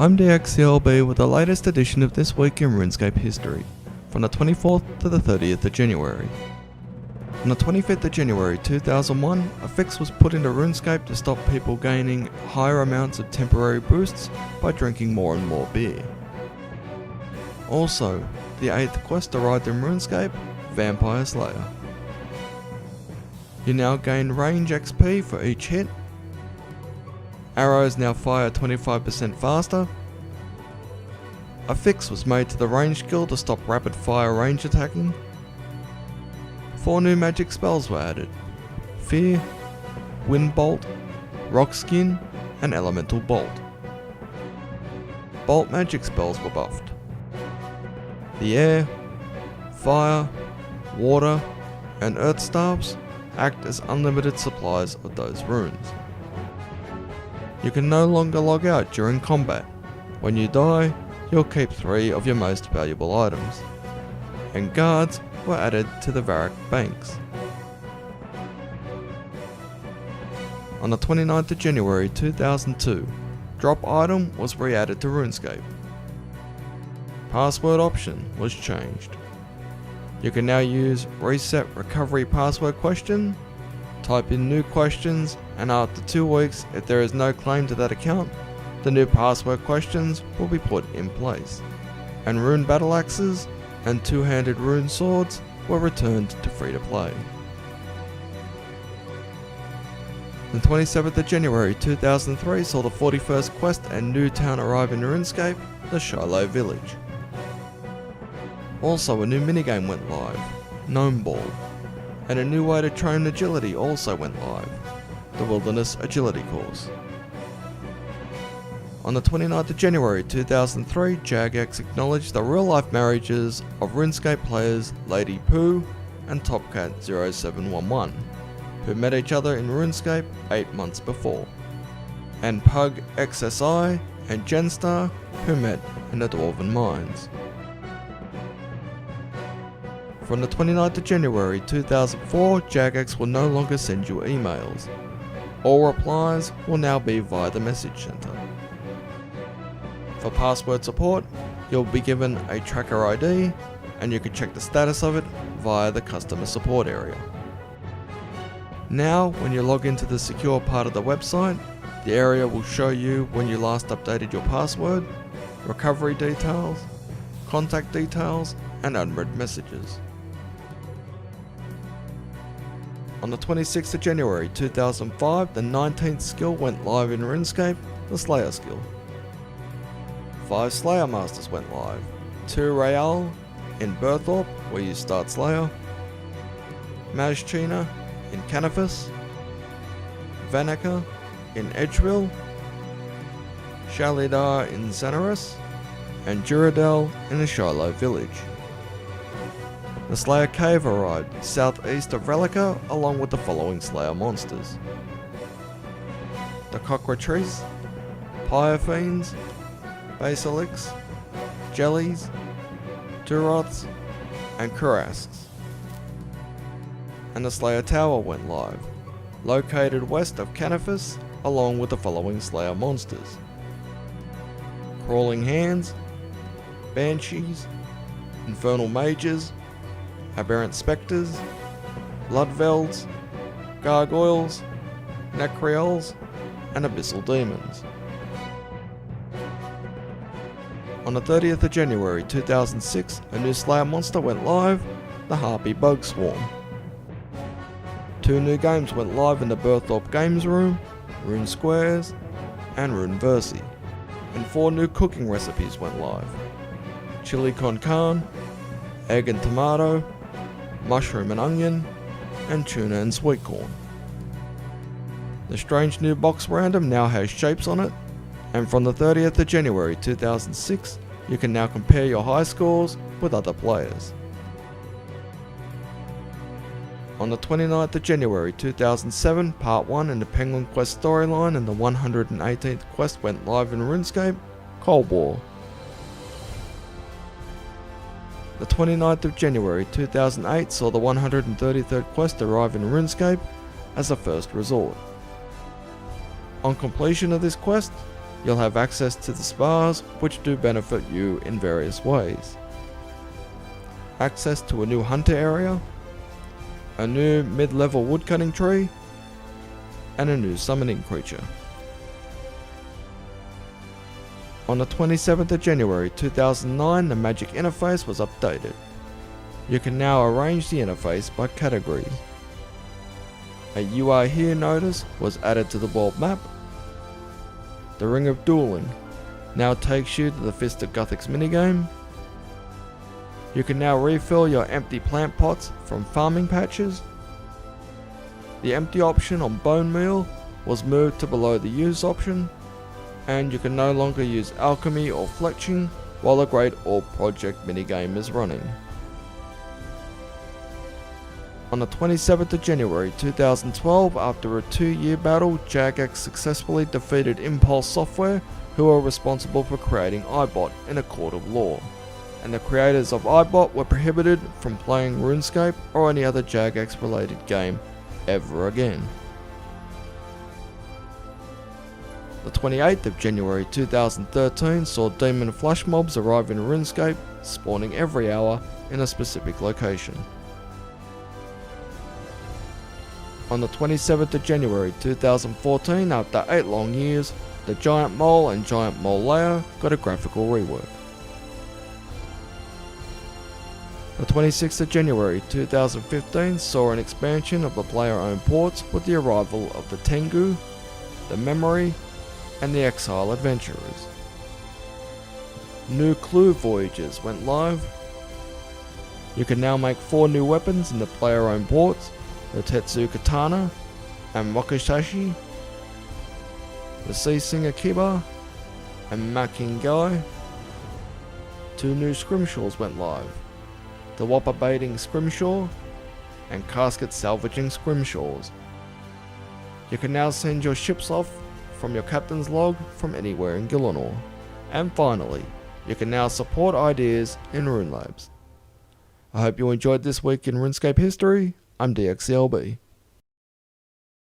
I'm dxthelb with the latest edition of This Week in RuneScape History, from the 24th to the 30th of January. On the 25th of January 2001, a fix was put into RuneScape to stop people gaining higher amounts of temporary boosts by drinking more and more beer. Also, the 8th quest arrived in RuneScape, Vampire Slayer. You now gain range XP for each hit. Arrows now fire 25% faster. A fix was made to the range skill to stop rapid fire range attacking. 4 new magic spells were added: Fear, Wind Bolt, Rock Skin, and Elemental Bolt. Bolt magic spells were buffed. The air, fire, water, and earth staves act as unlimited supplies of those runes. You can no longer log out during combat. When you die, you'll keep 3 of your most valuable items. And guards were added to the Varrock banks. On the 29th of January 2002, Drop Item was re-added to RuneScape. Password option was changed. You can now use Reset Recovery Password Question, type in new questions, and after 2 weeks, if there is no claim to that account, the new password questions will be put in place. And rune battle axes and 2-handed rune swords were returned to free to play. The 27th of January 2003 saw the 41st quest and new town arrive in RuneScape, the Shiloh Village. Also, a new minigame went live, Gnome Ball, and a new way to train agility also went live, the Wilderness Agility course. On the 29th of January 2003, Jagex acknowledged the real-life marriages of RuneScape players Lady Pooh and Topcat0711, who met each other in RuneScape 8 months before, and Pug XSI and Genstar, who met in the Dwarven Mines. From the 29th of January 2004, Jagex will no longer send you emails. All replies will now be via the message center. For password support, you'll be given a tracker ID, and you can check the status of it via the customer support area. Now, when you log into the secure part of the website, the area will show you when you last updated your password, recovery details, contact details, and unread messages. On the 26th of January 2005, the 19th skill went live in RuneScape, the Slayer skill. 5 Slayer Masters went live, 2 Real in Berthorpe, where you start Slayer, Mazchina in Canifus, Vanica in Edgeville, Shalidar in Xanaris, and Duradel in the Shiloh Village. The Slayer Cave arrived southeast of Relica along with the following Slayer monsters: the Cockatrice, Pyrofiends, Basilics, Jellies, Duroths, and Kurasks. And the Slayer Tower went live, located west of Canifus, along with the following Slayer monsters: Crawling Hands, Banshees, Infernal Mages, Aberrant Spectres, Bloodvelds, Gargoyles, Necriels, and Abyssal Demons. On the 30th of January 2006, a new Slayer monster went live, the Harpy Bug Swarm. 2 new games went live in the Berthorpe Games Room, Rune Squares, and Rune Versi, and 4 new cooking recipes went live: Chili con carne, Egg and Tomato, Mushroom and Onion, and Tuna and Sweet Corn. The strange new box random now has shapes on it, and from the 30th of January 2006, you can now compare your high scores with other players. On the 29th of January 2007, Part 1 in the Penguin Quest storyline and the 118th quest went live in RuneScape, Cold War. The 29th of January 2008 saw the 133rd quest arrive in RuneScape as a first resort. On completion of this quest, you'll have access to the spas, which do benefit you in various ways. Access to a new hunter area, a new mid-level woodcutting tree, and a new summoning creature. On the 27th of January 2009, the Magic interface was updated. You can now arrange the interface by categories. A "You Are Here" notice was added to the world map. The Ring of Dueling now takes you to the Fist of Guthix minigame. You can now refill your empty plant pots from farming patches. The empty option on bone meal was moved to below the use option, and you can no longer use alchemy or fletching while the Great Orb Project minigame is running. On the 27th of January 2012, after a 2-year battle, Jagex successfully defeated Impulse Software, who are responsible for creating iBot in a court of law, and the creators of iBot were prohibited from playing RuneScape or any other Jagex related game ever again. The 28th of January 2013 saw demon flash mobs arrive in RuneScape, spawning every hour in a specific location. On the 27th of January 2014, after 8 long years, the Giant Mole and Giant Mole Lair got a graphical rework. The 26th of January 2015 saw an expansion of the player-owned ports with the arrival of the Tengu, the Memory, and the Exile Adventurers. New Clue Voyages went live. You can now make 4 new weapons in the player-owned ports: the Tetsu Katana and Wakizashi, the Sea Singer Kiba, and Makingai. 2 new Scrimshaws went live: the Whopper Baiting Scrimshaw and Casket Salvaging Scrimshaws. You can now send your ships off from your captain's log from anywhere in Gielinor. And finally, you can now support ideas in Rune Labs. I hope you enjoyed this week in RuneScape History. I'm dxthelb.